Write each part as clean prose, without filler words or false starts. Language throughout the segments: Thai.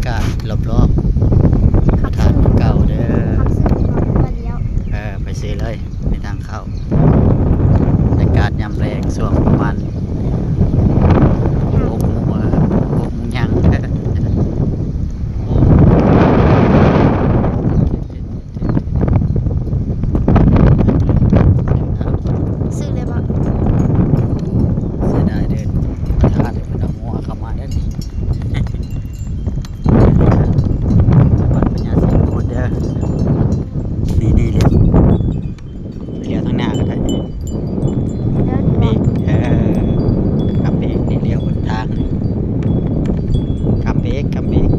ากาศรอบๆพระธาตุเก่าเด้อไปซื้อเลยในทางเข้าบรรยากาศยามแรงช่วงประมาณ6 โมงยังซื้อเลยบ่ เสียดายเดินพระธาตุเป็นหัวเข้ามาได้นี่วัดพญาศรีโคตรเด้อนี่เลี้ยวทางหน้าก็ได้เบรกกับเบรกนี่เลี้ยวบนทางนี่กับเบรก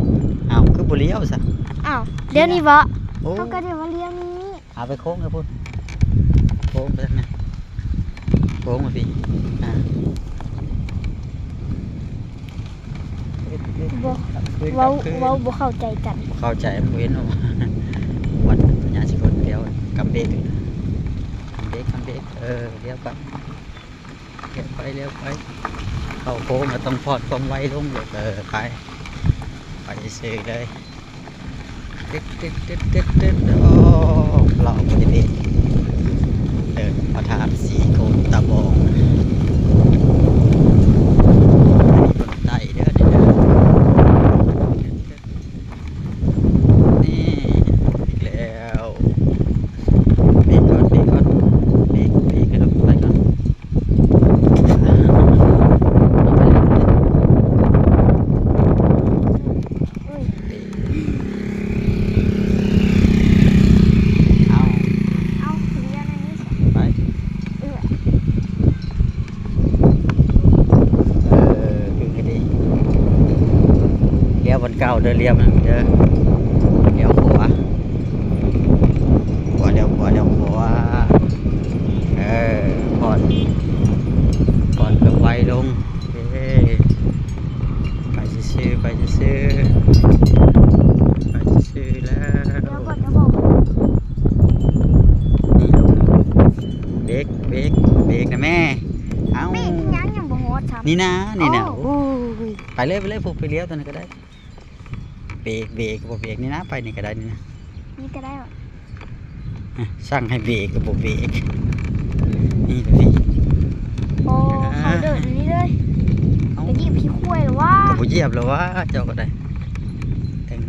เอาคือบ่เลี้ยวซะ อ้าวเดี๋ยวนี้บ่ โอ้ เขาก็เดี๋ยวมาเลี้ยวนี้ เอาไปโค้งครับพุ่นโค้งไปทางนั้นโค้งมาพี่บ่เว้าบ่เข้าใจกัน เข้าใจบ่เห็นว่าวัดพญาศรีโคตรเลี้ยวกับเบรกเลี้ยวไปเข้าโค้งก็ต้องพอดความไวลงเลยไปซื้อเลยตึ๊ดโอ้เราบริเวณเดินพระธาตุสีโกนตะบองอันนี้บนไต่เด้อนี่อีกแล้วเบรกก่อนเบรกให้เราไปก่อนไปคือให้ดีเลี้ยวบนเก่าเด้อเลี้ยวมันเด้อเลี้ยวขวาเลี้ยวขวาผ่อนเครื่องไวลงไปซื้อแล้ว เดี๋ยวก่อนจะบอก นี่ลงเบรกนะแม่เอ้า แม่กินยังบ่ฮอดครับ นี่นะ โอ้ ไปเลยพวกไปเลี้ยวตัวนั้นก็ได้เบรกบ่เบรกนี่นะไปนี่ก็ได้นี่นะ นี่ก็ได้บ่ สั่งให้เบรกก็บ่เบรกนี่ดูสิ โอ้เขาเดินนี่เลยไปหยิบขี้ควายหรือว่า ก็บ่เหยียบแล้วว่าเจ้าก็ได้ตึง